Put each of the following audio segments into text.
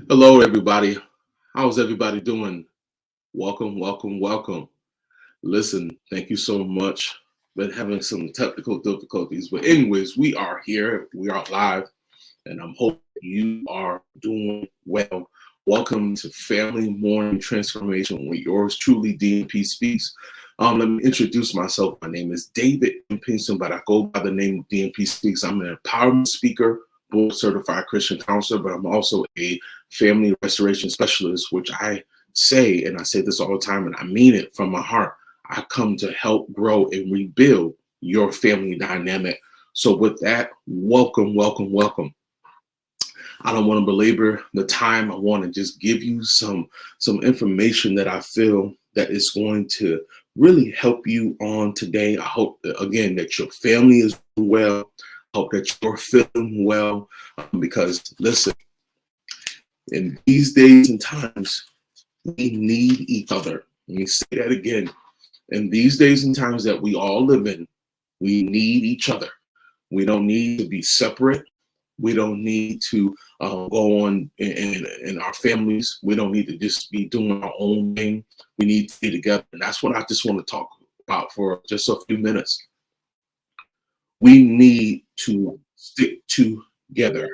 Hello, everybody. How's everybody doing? Welcome, welcome, welcome. Listen, thank you so much. Been having some technical difficulties, but anyways, we are here. We are live, and I'm hoping you are doing well. Welcome to Family Morning Transformation with yours truly, DMP Speaks. Let me introduce myself. My name is David M. Pinson, but I go by the name DMP Speaks. I'm an empowerment speaker, board certified Christian counselor, but I'm also a family restoration specialist, which I say, and I say this all the time, and I mean it from my heart. I come to help grow and rebuild your family dynamic. So with that, welcome, welcome, welcome. I don't want to belabor the time. I want to just give you some information that I feel that is going to really help you on today. I hope that, again, that your family is well. I hope that you're feeling well because listen, in these days and times, we need each other. Let me say that again. In these days and times that we all live in, we need each other. We don't need to be separate. We don't need to go on in our families. We don't need to just be doing our own thing. We need to be together. And that's what I just want to talk about for just a few minutes. We need to stick together.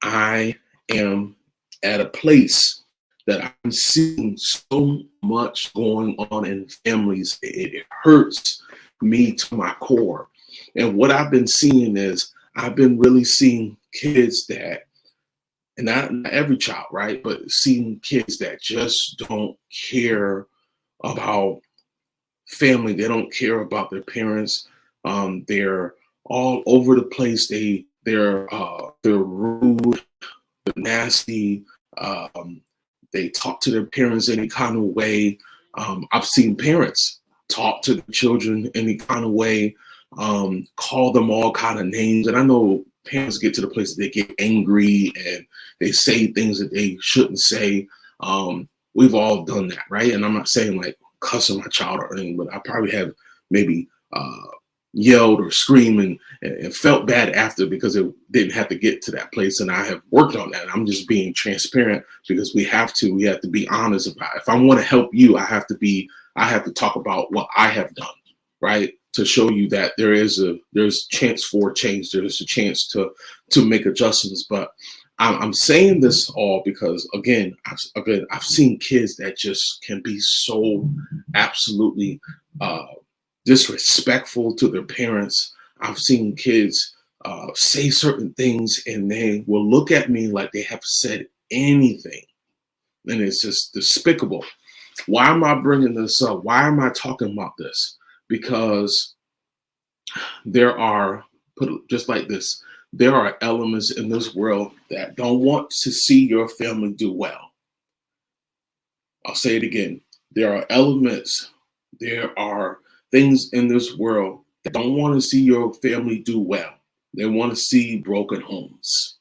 I am at a place that I'm seeing so much going on in families. It hurts me to my core. And what I've been seeing is I've been really seeing kids that, and not every child, right? But seeing kids that just don't care about family. They don't care about their parents. They're all over the place. They're rude, they're nasty. They talk to their parents any kind of way. I've seen parents talk to the children any kind of way, call them all kind of names. And I know parents get to the place that they get angry and they say things that they shouldn't say. We've all done that, right? And I'm not saying like cussing my child or anything, but I probably have maybe yelled or screamed and felt bad after because it didn't have to get to that place. And I have worked on that. I'm just being transparent because we have to be honest about it. If I want to help you, I have to talk about what I have done, right? To show you that there's chance for change. There's a chance to make adjustments. But I'm saying this all because again, I've seen kids that just can be so absolutely disrespectful to their parents. I've seen kids say certain things and they will look at me like they have said anything. And it's just despicable. Why am I bringing this up? Why am I talking about this? Because there are, put it just like this, there are elements in this world that don't want to see your family do well. I'll say it again. There are elements, there are things in this world that don't want to see your family do well. They want to see broken homes.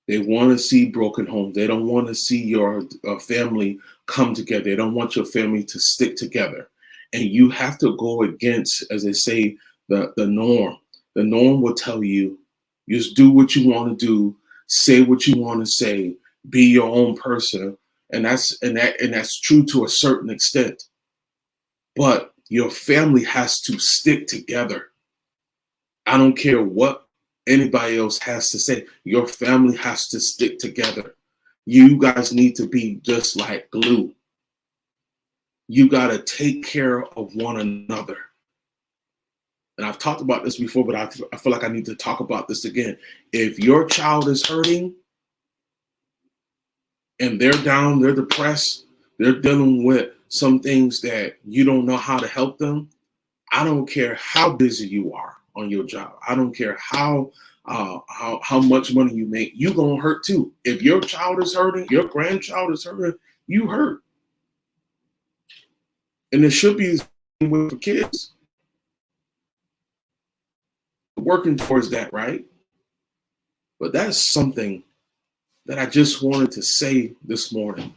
They want to see broken homes. They don't want to see your family come together. They don't want your family to stick together. And you have to go against, as they say, the norm. The norm will tell you, just do what you want to do, say what you want to say, be your own person. And that's true to a certain extent. But your family has to stick together. I don't care what anybody else has to say. Your family has to stick together. You guys need to be just like glue. You got to take care of one another. And I've talked about this before, but I feel like I need to talk about this again. If your child is hurting and they're down, they're depressed, they're dealing with some things that you don't know how to help them, I don't care how busy you are on your job. I don't care how much money you make. You're gonna hurt too. If your child is hurting, your grandchild is hurting, you hurt. And it should be the same way for kids. Working towards that, right? But that's something that I just wanted to say this morning.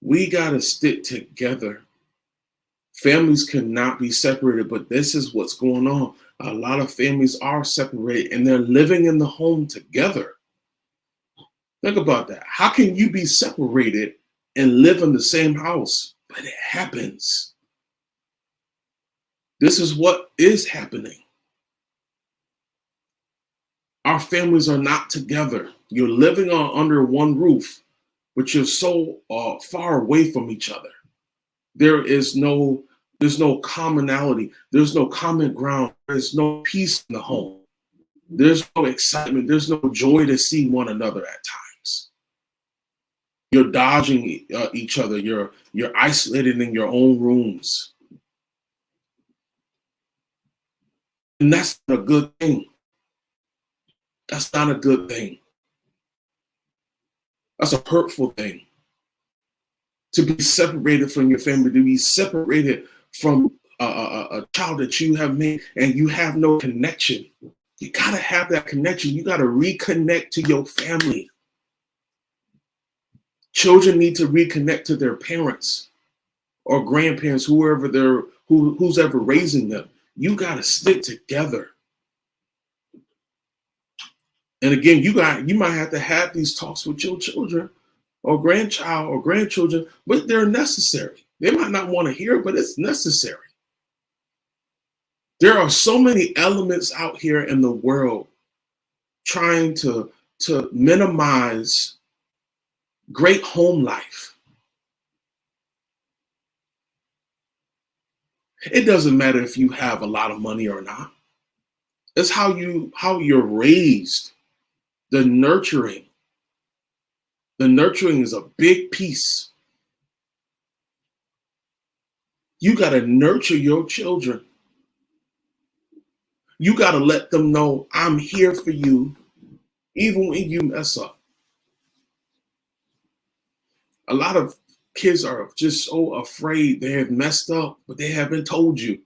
We gotta stick together. Families cannot be separated, but this is what's going on. A lot of families are separated and they're living in the home together. Think about that. How can you be separated and live in the same house? But it happens. This is what is happening. Our families are not together. You're living under one roof, but you're so far away from each other. There's no commonality. There's no common ground. There's no peace in the home. There's no excitement. There's no joy to see one another at times. You're dodging each other. You're isolated in your own rooms. And that's not a good thing. That's not a good thing. That's a hurtful thing. To be separated from your family, to be separated from a child that you have made and you have no connection. You got to have that connection. You got to reconnect to your family. Children need to reconnect to their parents or grandparents, who's ever raising them. You got to stick together. And again, you might have to have these talks with your children or grandchild or grandchildren, but they're necessary. They might not want to hear it, but it's necessary. There are so many elements out here in the world trying to minimize great home life. It doesn't matter if you have a lot of money or not. It's how you're raised. The nurturing is a big piece. You got to nurture your children. You got to let them know I'm here for you, even when you mess up. A lot of kids are just so afraid they have messed up, but they haven't told you.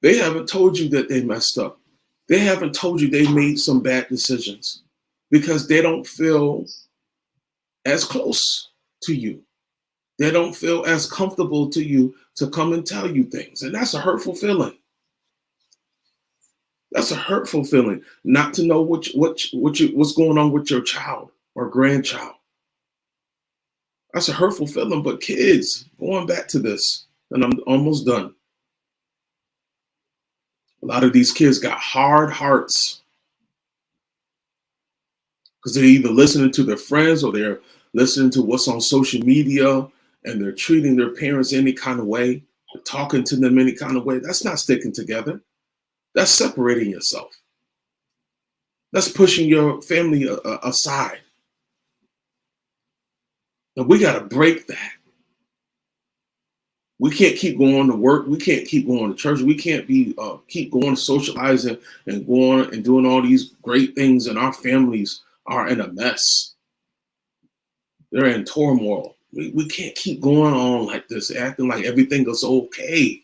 They haven't told you that they messed up. They haven't told you they made some bad decisions because they don't feel as close to you. They don't feel as comfortable to you to come and tell you things. And that's a hurtful feeling. That's a hurtful feeling, not to know what's going on with your child or grandchild. That's a hurtful feeling. But kids, going back to this, and I'm almost done. A lot of these kids got hard hearts because they're either listening to their friends or they're listening to what's on social media, and they're treating their parents any kind of way, talking to them any kind of way. That's not sticking together. That's separating yourself. That's pushing your family aside. And we got to break that. We can't keep going to work. We can't keep going to church. We can't keep going to socializing and going and doing all these great things, and our families are in a mess. They're in turmoil. We can't keep going on like this, acting like everything is okay.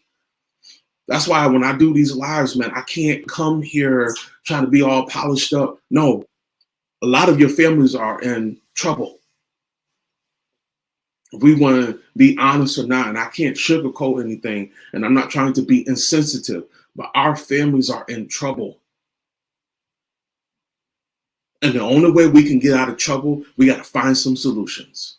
That's why when I do these lives, man, I can't come here trying to be all polished up. No, a lot of your families are in trouble. If we want to be honest or not, and I can't sugarcoat anything, and I'm not trying to be insensitive, but our families are in trouble. And the only way we can get out of trouble, we got to find some solutions.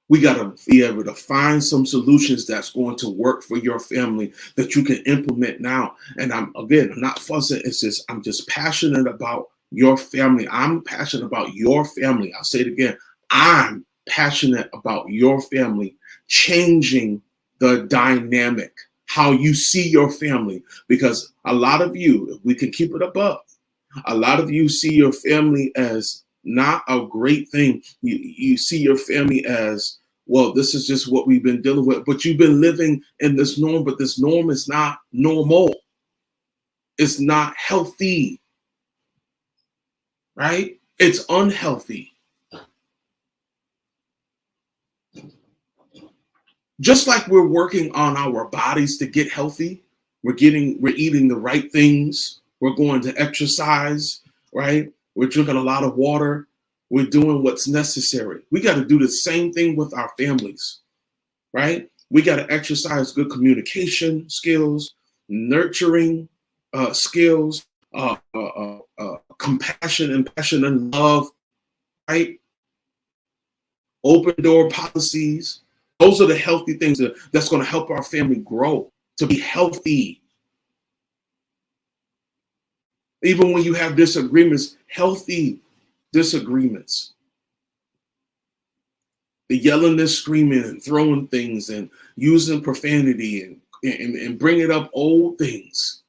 We got to be able to find some solutions that's going to work for your family that you can implement now. And I'm not fussing. It's just, I'm just passionate about your family. I'm passionate about your family. I'll say it again. I'm passionate about your family changing the dynamic, how you see your family. Because a lot of you, if we can keep it above, a lot of you see your family as not a great thing. You see your family as, well, this is just what we've been dealing with, but you've been living in this norm, but this norm is not normal. It's not healthy, right? It's unhealthy. Just like we're working on our bodies to get healthy, we're eating the right things, we're going to exercise, right? We're drinking a lot of water. We're doing what's necessary. We got to do the same thing with our families, right? We got to exercise good communication skills, nurturing, skills, compassion and passion and love, right? Open door policies. Those are the healthy things that's going to help our family grow to be healthy. Even when you have disagreements, healthy disagreements. The yelling and screaming and throwing things and using profanity and bringing up old things.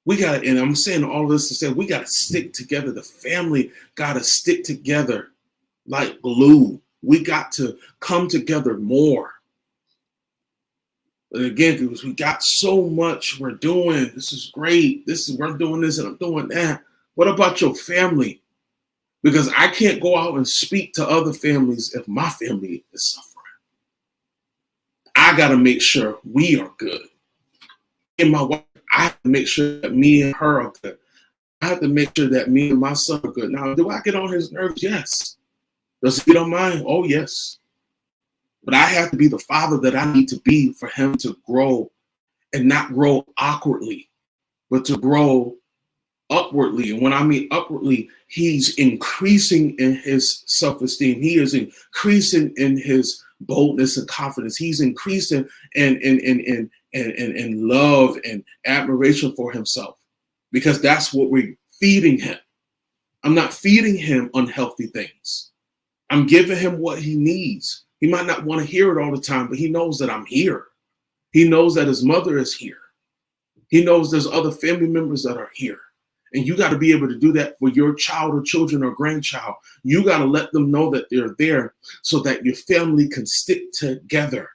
We got, and I'm saying all this to say, we got to stick together. The family got to stick together like glue. We got to come together more. And again, because we got so much we're doing. This is great. We're doing this and I'm doing that. What about your family? Because I can't go out and speak to other families if my family is suffering. I got to make sure we are good. And my wife, I have to make sure that me and her are good. I have to make sure that me and my son are good. Now, do I get on his nerves? Yes. Does he get on mine? Oh, yes. But I have to be the father that I need to be for him to grow, and not grow awkwardly, but to grow upwardly. And when I mean upwardly, he's increasing in his self-esteem. He is increasing in his boldness and confidence. He's increasing in love and admiration for himself, because that's what we're feeding him. I'm not feeding him unhealthy things. I'm giving him what he needs. He might not want to hear it all the time, but he knows that I'm here. He knows that his mother is here. He knows there's other family members that are here. And you got to be able to do that for your child or children or grandchild. You got to let them know that they're there so that your family can stick together.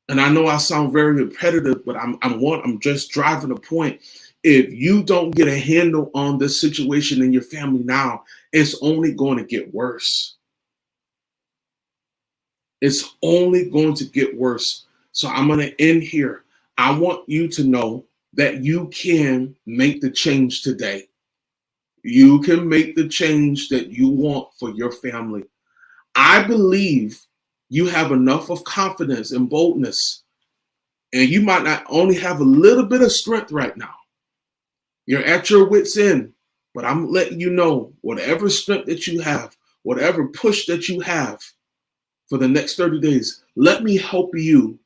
And I know I sound very repetitive, but I'm just driving a point. If you don't get a handle on this situation in your family now, it's only going to get worse. It's only going to get worse. So I'm going to end here. I want you to know that you can make the change today. You can make the change that you want for your family. I believe you have enough of confidence and boldness, and you might not only have a little bit of strength right now. You're at your wit's end, but I'm letting you know, whatever strength that you have, whatever push that you have for the next 30 days, let me help you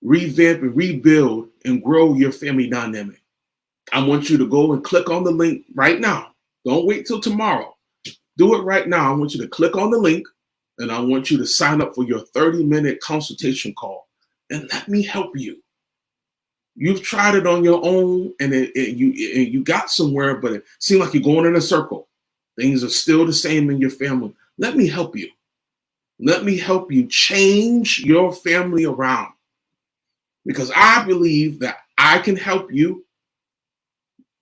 revamp and rebuild and grow your family dynamic. I want you to go and click on the link right now. Don't wait till tomorrow. Do it right now. I want you to click on the link, and I want you to sign up for your 30-minute consultation call, and let me help you. You've tried it on your own, and you got somewhere, but it seems like you're going in a circle. Things are still the same in your family. Let me help you. Let me help you change your family around, because I believe that I can help you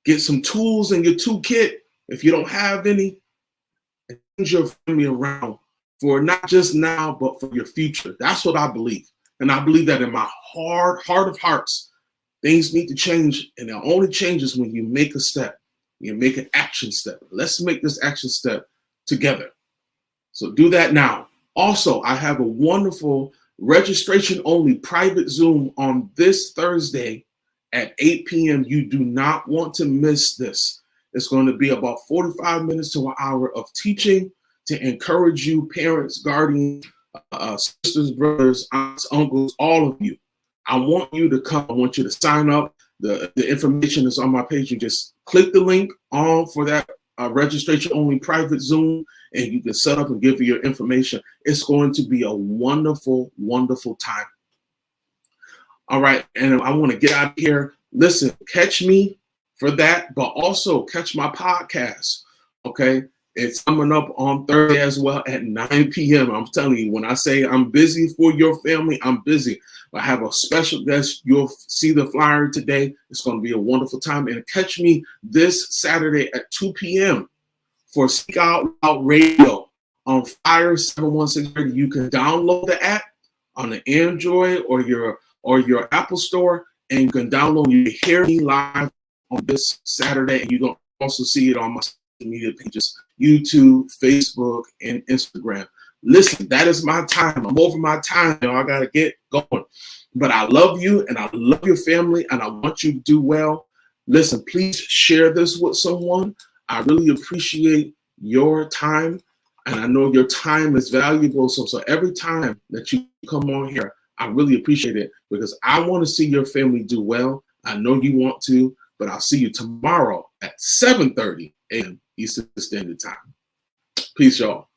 get some tools in your toolkit if you don't have any, and change your family around for not just now, but for your future. That's what I believe. And I believe that in my heart of hearts. Things need to change, and it only changes when you make a step. You make an action step. Let's make this action step together. So do that now. Also, I have a wonderful registration-only private Zoom on this Thursday at 8 p.m. You do not want to miss this. It's going to be about 45 minutes to an hour of teaching to encourage you, parents, guardians, sisters, brothers, aunts, uncles, all of you. I want you to come. I want you to sign up. The information is on my page. You just click the link on for that registration-only private Zoom, and you can set up and give you your information. It's going to be a wonderful, wonderful time. All right, and I want to get out of here. Listen, catch me for that, but also catch my podcast, okay? It's coming up on Thursday as well at 9 p.m. I'm telling you, when I say I'm busy for your family, I'm busy. I have a special guest. You'll see the flyer today. It's going to be a wonderful time. And catch me this Saturday at 2 p.m. for Speak Out Loud Radio on Fire 716 Radio. You can download the app on the Android or your Apple Store, and you can download. You can hear me live on this Saturday, and you can also see it on my social media pages, YouTube, Facebook, and Instagram. Listen, that is my time. I'm over my time. I got to get going. But I love you and I love your family and I want you to do well. Listen, please share this with someone. I really appreciate your time. And I know your time is valuable. So every time that you come on here, I really appreciate it because I want to see your family do well. I know you want to, but I'll see you tomorrow at 7:30 a.m. Eastern Standard Time. Peace, y'all.